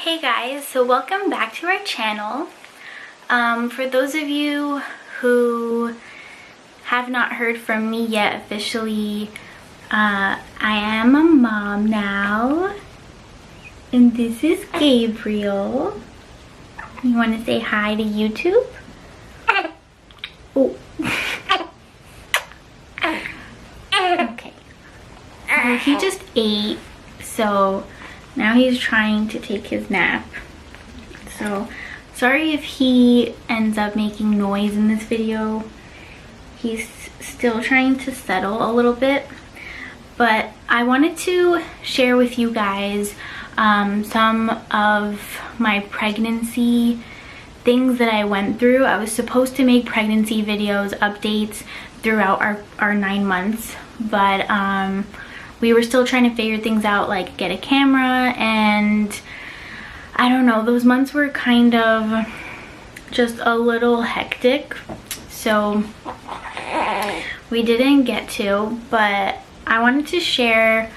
Hey guys, so welcome back to our channel. For those of you who have not heard from me yet officially, I am a mom now, and this is Gabriel. You want to say hi to YouTube? Oh. Okay. Well, he just ate, so now he's trying to take his nap. So sorry if he ends up making noise in this video. He's still trying to settle a little bit, but I wanted to share with you guys some of my pregnancy things that I went through. I was supposed to make pregnancy videos, updates throughout our 9 months, but we were still trying to figure things out, like get a camera, and I don't know, those months were kind of just a little hectic, so we didn't get to, but I wanted to share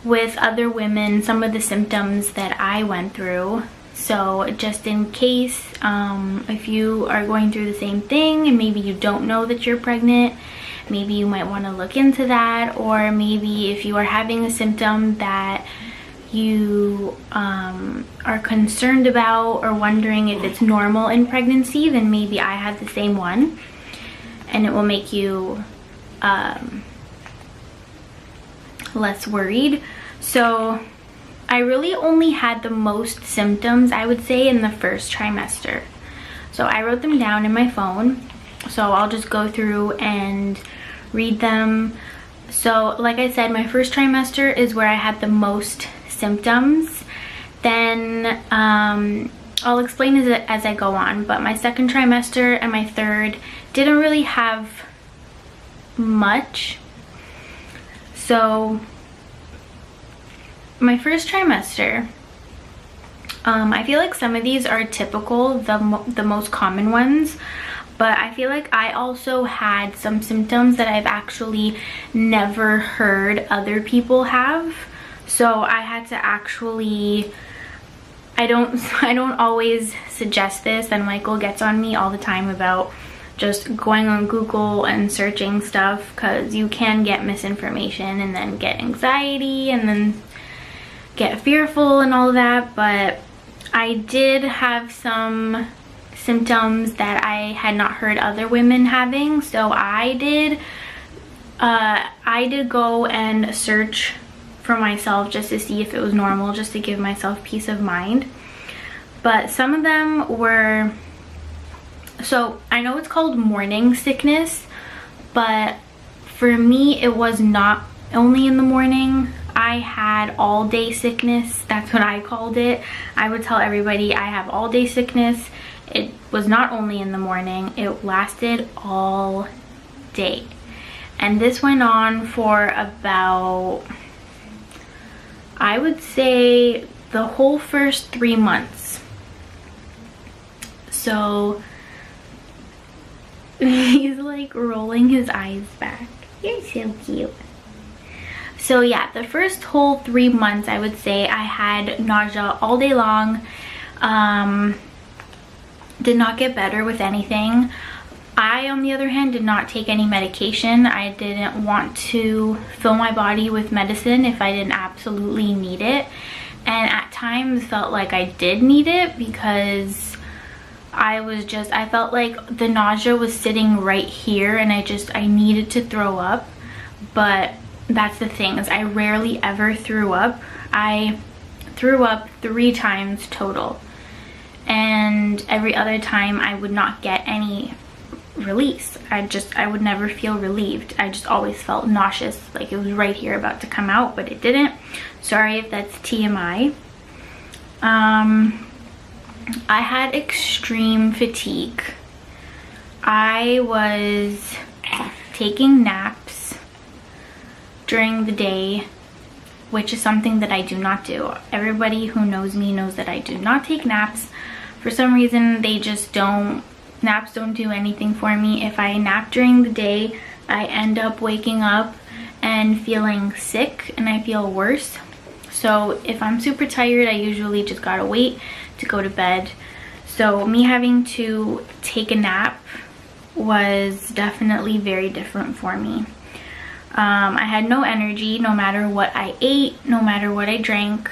with other women some of the symptoms that I went through. So just in case, if you are going through the same thing and maybe you don't know that you're pregnant, maybe you might want to look into that, or maybe if you are having a symptom that you are concerned about or wondering if it's normal in pregnancy, then maybe I had the same one and it will make you less worried. So I really only had the most symptoms, I would say, in the first trimester. So I wrote them down in my phone, so I'll just go through and read them. So like I said, my first trimester is where I had the most symptoms. Then I'll explain as I go on, but my second trimester and my third didn't really have much. So my first trimester, I feel like some of these are typical, the most common ones, but I feel like I also had some symptoms that I've actually never heard other people have. So I had to actually, I don't always suggest this, and Michael gets on me all the time about just going on Google and searching stuff, because you can get misinformation and then get anxiety and then get fearful and all of that. But I did have some symptoms that I had not heard other women having, so I did go and search for myself just to see if it was normal, just to give myself peace of mind. But some of them were, so I know it's called morning sickness, but for me it was not only in the morning. I had all day sickness. That's what I called it. I would tell everybody I have all day sickness. It was not only in the morning, it lasted all day. And this went on for about, I would say, the whole first 3 months. So he's like rolling his eyes back. You're so cute. So yeah, the first whole 3 months, I would say I had nausea all day long. Did not get better with anything. I, on the other hand, did not take any medication. I didn't want to fill my body with medicine if I didn't absolutely need it. And at times felt like I did need it, because I felt like the nausea was sitting right here and I needed to throw up. But that's the thing, is I rarely ever threw up. I threw up 3 times total, and every other time I would not get any release. I would never feel relieved. I just always felt nauseous, like it was right here about to come out, but it didn't. Sorry if that's TMI. I had extreme fatigue. I was taking naps during the day, which is something that I do not do. Everybody who knows me knows that I do not take naps. For some reason, naps don't do anything for me. If I nap during the day, I end up waking up and feeling sick, and I feel worse. So if I'm super tired, I usually just gotta wait to go to bed. So me having to take a nap was definitely very different for me. I had no energy no matter what I ate, no matter what I drank.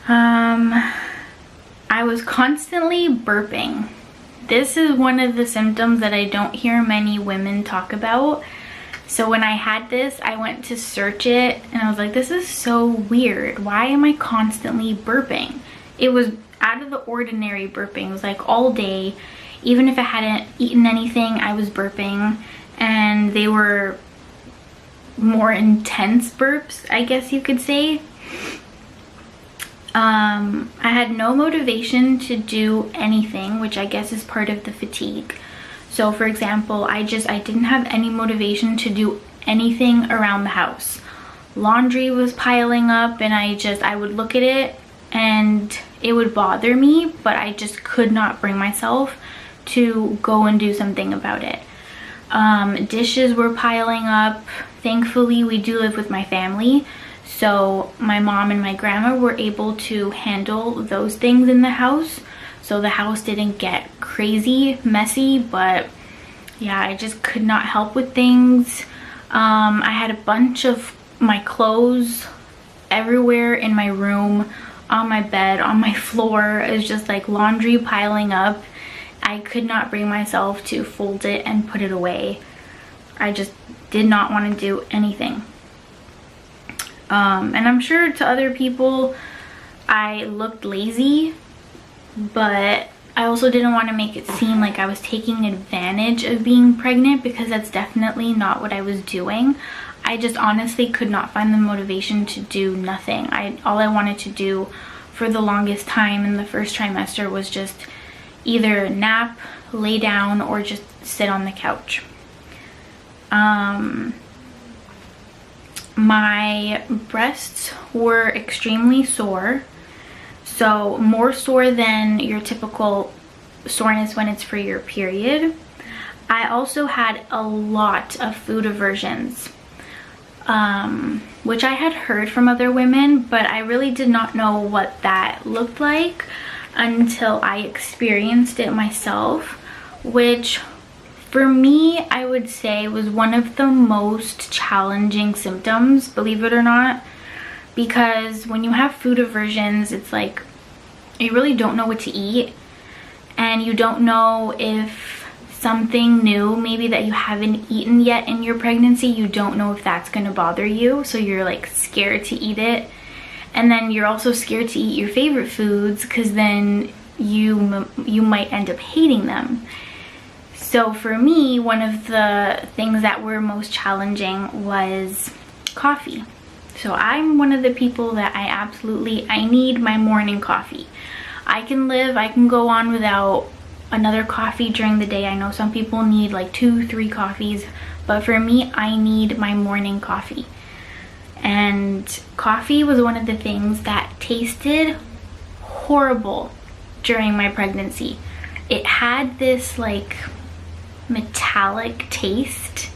I was constantly burping. This is one of the symptoms that I don't hear many women talk about. So when I had this, I went to search it and I was like, this is so weird. Why am I constantly burping? It was out of the ordinary burping. It was like all day. Even if I hadn't eaten anything, I was burping, and they were more intense burps, I guess you could say. I had no motivation to do anything, which I guess is part of the fatigue. So for example, I didn't have any motivation to do anything around the house. Laundry was piling up and I would look at it and it would bother me, but I just could not bring myself to go and do something about it. Dishes were piling up. Thankfully, we do live with my family, so my mom and my grandma were able to handle those things in the house. So the house didn't get crazy messy, but yeah, I just could not help with things. I had a bunch of my clothes everywhere in my room, on my bed, on my floor. It was just like laundry piling up. I could not bring myself to fold it and put it away. I just did not want to do anything. And I'm sure to other people I looked lazy, but I also didn't want to make it seem like I was taking advantage of being pregnant, because that's definitely not what I was doing. I just honestly could not find the motivation to do nothing. All I wanted to do for the longest time in the first trimester was just either nap, lay down, or just sit on the couch. My breasts were extremely sore. So more sore than your typical soreness when it's for your period. I also had a lot of food aversions, which I had heard from other women, but I really did not know what that looked like until I experienced it myself, which for me, I would say was one of the most challenging symptoms, believe it or not. Because when you have food aversions, it's like you really don't know what to eat, and you don't know if something new maybe that you haven't eaten yet in your pregnancy, you don't know if that's going to bother you, so you're like scared to eat it. And then you're also scared to eat your favorite foods, because then you might end up hating them. So for me, one of the things that were most challenging was coffee. So I'm one of the people that I need my morning coffee. I can go on without another coffee during the day. I know some people need like 2-3 coffees, but for me, I need my morning coffee. And coffee was one of the things that tasted horrible during my pregnancy. It had this like metallic taste,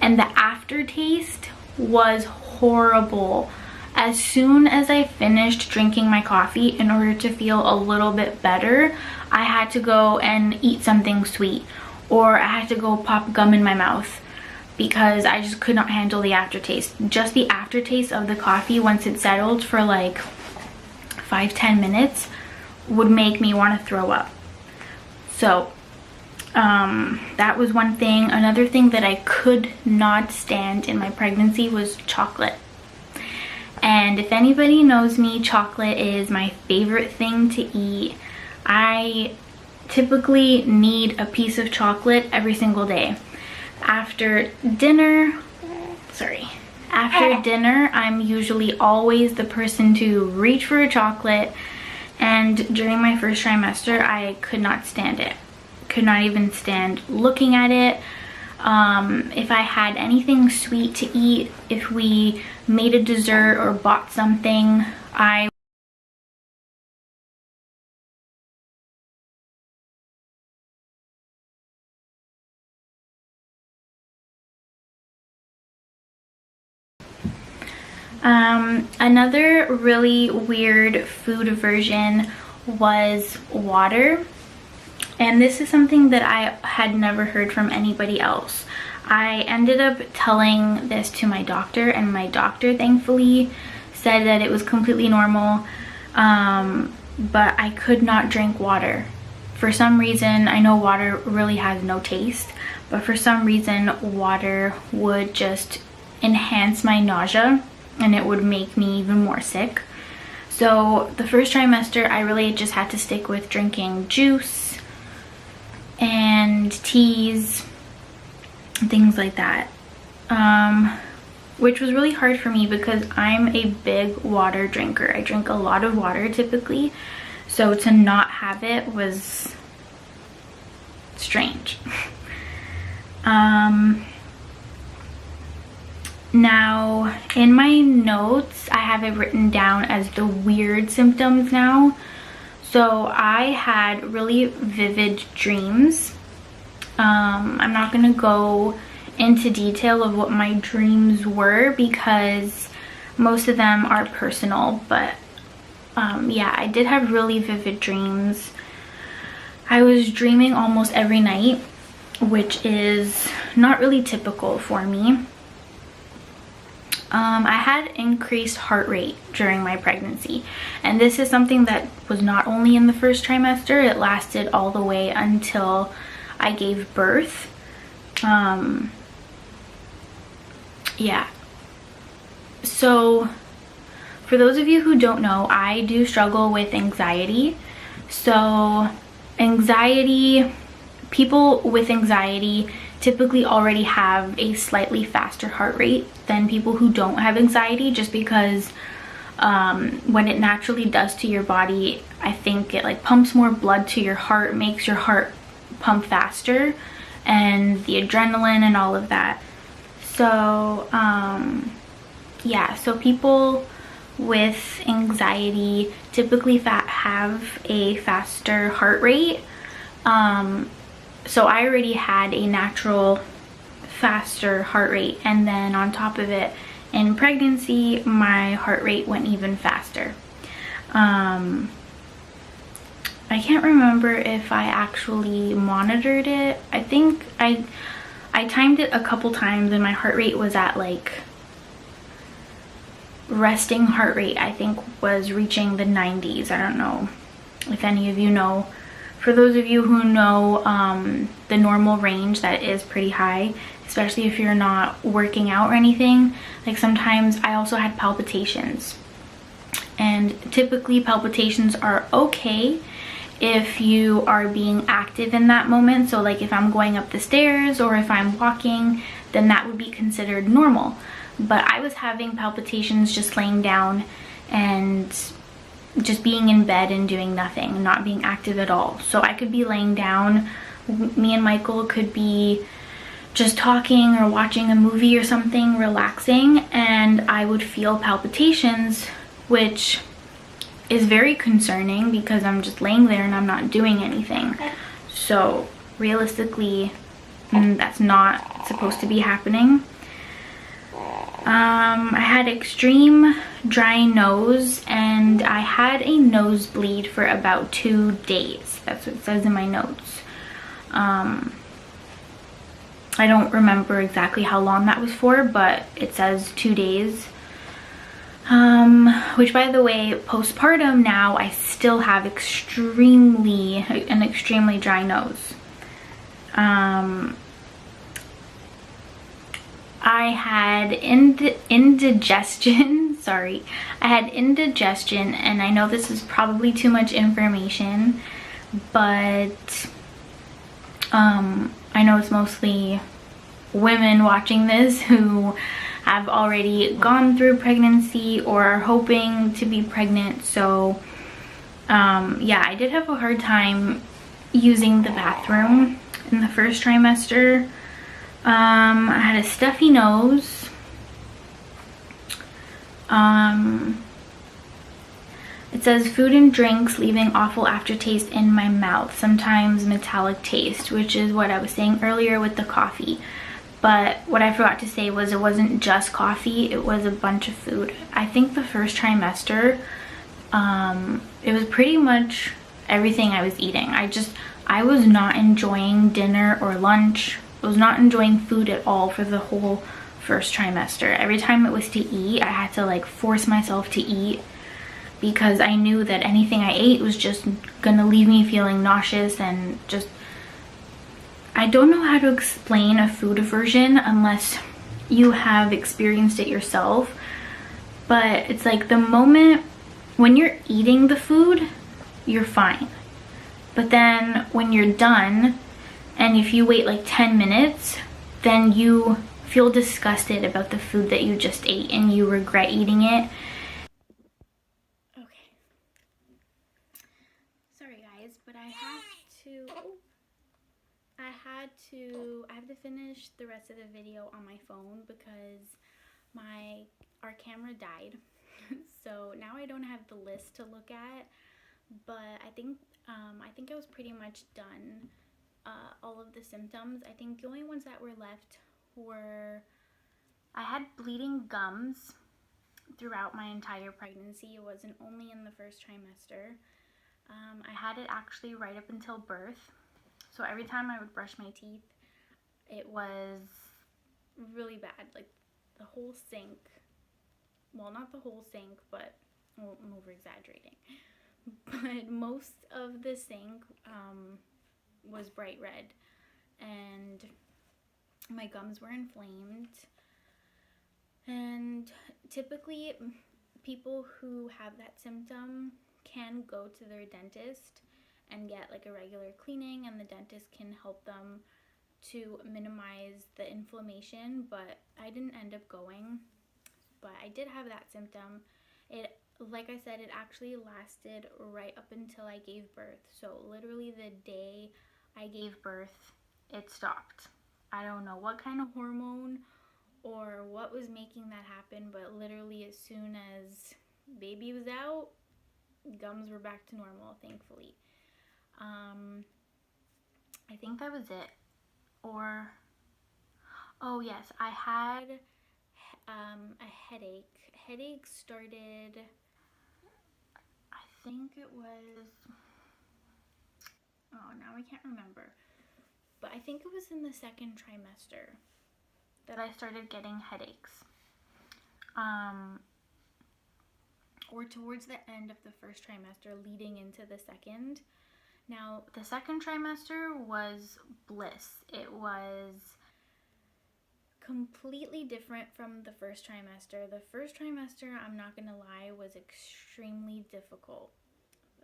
and the aftertaste was horrible. As soon as I finished drinking my coffee, in order to feel a little bit better, I had to go and eat something sweet, or I had to go pop gum in my mouth, because I just could not handle the aftertaste. Just the aftertaste of the coffee, once it settled for like 5-10 minutes, would make me want to throw up. So that was one thing. Another thing that I could not stand in my pregnancy was chocolate. And if anybody knows me, chocolate is my favorite thing to eat. I typically need a piece of chocolate every single day. After dinner, I'm usually always the person to reach for a chocolate. And during my first trimester, I could not stand it. Could not even stand looking at it. If I had anything sweet to eat, if we made a dessert or bought something, I Another really weird food aversion was water. And this is something that I had never heard from anybody else. I ended up telling this to my doctor, and my doctor thankfully said that it was completely normal, but I could not drink water. For some reason, I know water really has no taste, but for some reason water would just enhance my nausea and it would make me even more sick. So the first trimester I really just had to stick with drinking juice and teas, things like that, which was really hard for me because I'm a big water drinker. I drink a lot of water typically, so to not have it was strange. Now in my notes I have it written down as the weird symptoms now. So I had really vivid dreams. I'm not gonna go into detail of what my dreams were because most of them are personal, but yeah, I did have really vivid dreams. I was dreaming almost every night, which is not really typical for me. I had increased heart rate during my pregnancy, and this is something that was not only in the first trimester, it lasted all the way until I gave birth. Yeah. So for those of you who don't know, I do struggle with anxiety. So people with anxiety typically already have a slightly faster heart rate than people who don't have anxiety, just because when it naturally does to your body, I think it like pumps more blood to your heart, makes your heart pump faster, and the adrenaline and all of that. So yeah, so people with anxiety typically have a faster heart rate. So I already had a natural faster heart rate, and then on top of it, in pregnancy, my heart rate went even faster. I can't remember if I actually monitored it. I think I timed it a couple times and my heart rate was at like resting heart rate, I think was reaching the 90s. I don't know if any of you know. For those of you who know the normal range, that is pretty high, especially if you're not working out or anything. Like sometimes I also had palpitations, and typically palpitations are okay if you are being active in that moment. So like if I'm going up the stairs or if I'm walking, then that would be considered normal. But I was having palpitations just laying down and just being in bed and doing nothing, not being active at all. So I could be laying down, me and Michael could be just talking or watching a movie or something, relaxing, and I would feel palpitations, which is very concerning because I'm just laying there and I'm not doing anything. So realistically, that's not supposed to be happening. I had extreme dry nose, and I had a nosebleed for about 2 days. That's what it says in my notes. I don't remember exactly how long that was for, but it says 2 days. Which, by the way, postpartum now, I still have an extremely dry nose. I had indigestion, sorry. I had indigestion, and I know this is probably too much information, but I know it's mostly women watching this who have already gone through pregnancy or are hoping to be pregnant. So yeah, I did have a hard time using the bathroom in the first trimester. I had a stuffy nose. It says food and drinks leaving awful aftertaste in my mouth, sometimes metallic taste, which is what I was saying earlier with the coffee. But what I forgot to say was it wasn't just coffee, it was a bunch of food. I think the first trimester, it was pretty much everything I was eating. I was not enjoying dinner or lunch. I was not enjoying food at all for the whole first trimester. Every time it was to eat, I had to like force myself to eat because I knew that anything I ate was just gonna leave me feeling nauseous and just, I don't know how to explain a food aversion unless you have experienced it yourself, but it's like the moment when you're eating the food, you're fine. But then when you're done, and if you wait like 10 minutes, then you feel disgusted about the food that you just ate and you regret eating it. Okay. Sorry guys, but I have to finish the rest of the video on my phone because our camera died. So now I don't have the list to look at, but I think I was pretty much done all of the symptoms. I think the only ones that were left were I had bleeding gums throughout my entire pregnancy. It wasn't only in the first trimester. I had it actually right up until birth. So every time I would brush my teeth, it was really bad. Like the whole sink, well, not the whole sink, but well, I'm over exaggerating. But most of the sink was bright red and my gums were inflamed. And typically people who have that symptom can go to their dentist and get like a regular cleaning, and the dentist can help them to minimize the inflammation, but I didn't end up going. But I did have that symptom. It, like I said, it actually lasted right up until I gave birth. So literally the day I gave birth, it stopped. I don't know what kind of hormone or what was making that happen, but literally as soon as baby was out, gums were back to normal, thankfully. I think that was it. Or, oh yes, I had a headache. Headache started, I think it was, oh, now I can't remember. But I think it was in the second trimester that I started getting headaches. Or towards the end of the first trimester leading into the second. Now, the second trimester was bliss. It was completely different from the first trimester. The first trimester, I'm not gonna lie, was extremely difficult.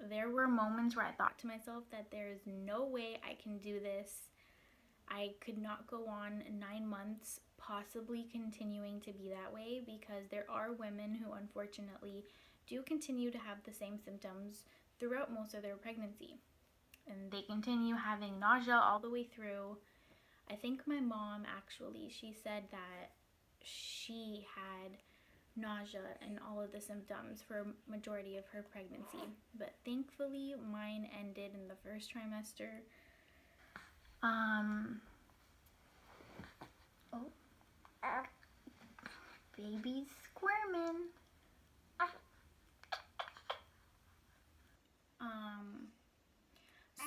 There were moments where I thought to myself that there is no way I can do this. I could not go on 9 months possibly continuing to be that way, because there are women who unfortunately do continue to have the same symptoms throughout most of their pregnancy. And they continue having nausea all the way through. I think my mom actually, she said that she had nausea and all of the symptoms for a majority of her pregnancy. But thankfully, mine ended in the first trimester. Oh, baby's squirming.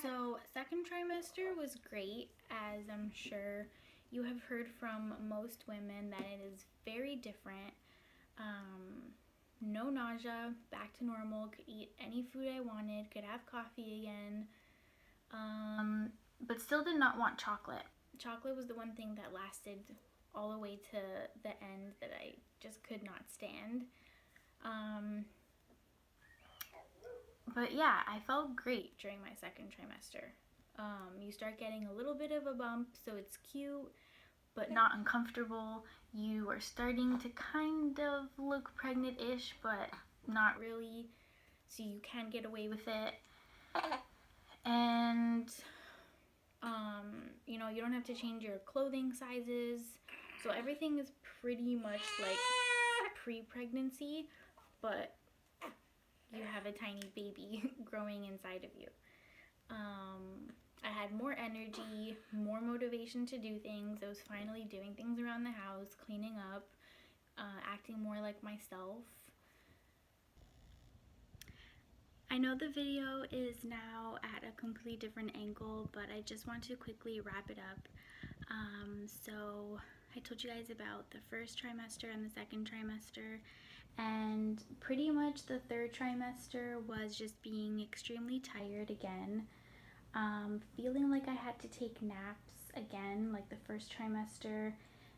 So second trimester was great, as I'm sure you have heard from most women that it is very different. No nausea, back to normal, could eat any food I wanted, could have coffee again, but still did not want chocolate. Chocolate was the one thing that lasted all the way to the end that I just could not stand. But yeah, I felt great during my second trimester. You start getting a little bit of a bump, so it's cute, but not uncomfortable. You are starting to kind of look pregnant-ish, but not really, so you can get away with it. And, you know, you don't have to change your clothing sizes, so everything is pretty much like pre-pregnancy, but you have a tiny baby growing inside of you. I had more energy, more motivation to do things. I was finally doing things around the house, cleaning up, acting more like myself. I know the video is now at a completely different angle, but I just want to quickly wrap it up. So I told you guys about the first trimester and the second trimester, and pretty much the third trimester was just being extremely tired again, feeling like I had to take naps again like the first trimester.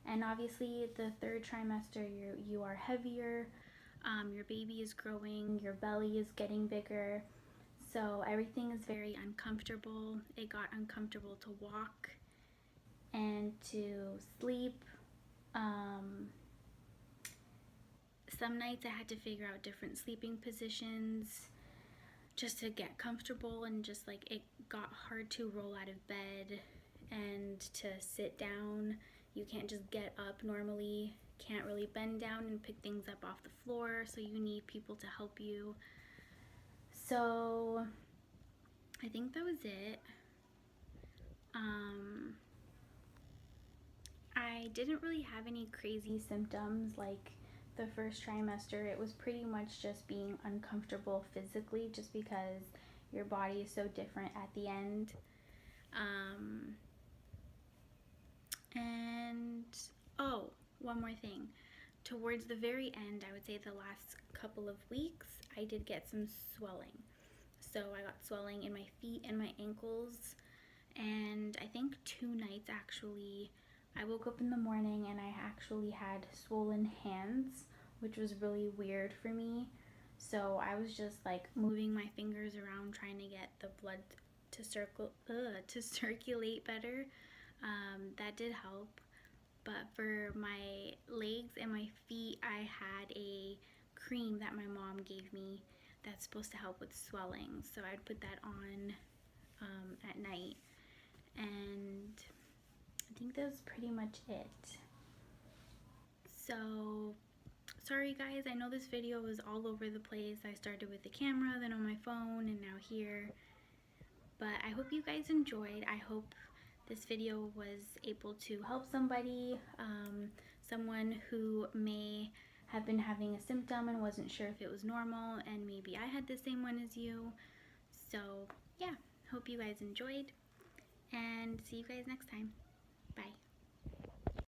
And obviously the third trimester you are heavier, your baby is growing, your belly is getting bigger, so everything is very uncomfortable. It got uncomfortable to walk and to sleep. Some nights I had to figure out different sleeping positions just to get comfortable, and just like it got hard to roll out of bed and to sit down. You can't just get up normally, can't really bend down and pick things up off the floor, so you need people to help you. So I think that was it. I didn't really have any crazy symptoms like the first trimester. It was pretty much just being uncomfortable physically, just because your body is so different at the end. And oh, one more thing. Towards the very end, I would say the last couple of weeks, I did get some swelling. So I got swelling in my feet and my ankles, and I think 2 nights actually. I woke up in the morning and I actually had swollen hands, which was really weird for me. So I was just like moving my fingers around trying to get the blood to circulate better. That did help. But for my legs and my feet, I had a cream that my mom gave me that's supposed to help with swelling. So I'd put that on at night. And I think that was pretty much it. So sorry guys, I know this video was all over the place. I started with the camera, then on my phone, and now here. But I hope you guys enjoyed. I hope this video was able to help somebody, someone who may have been having a symptom and wasn't sure if it was normal, and maybe I had the same one as you. So yeah, hope you guys enjoyed, and see you guys next time. Bye.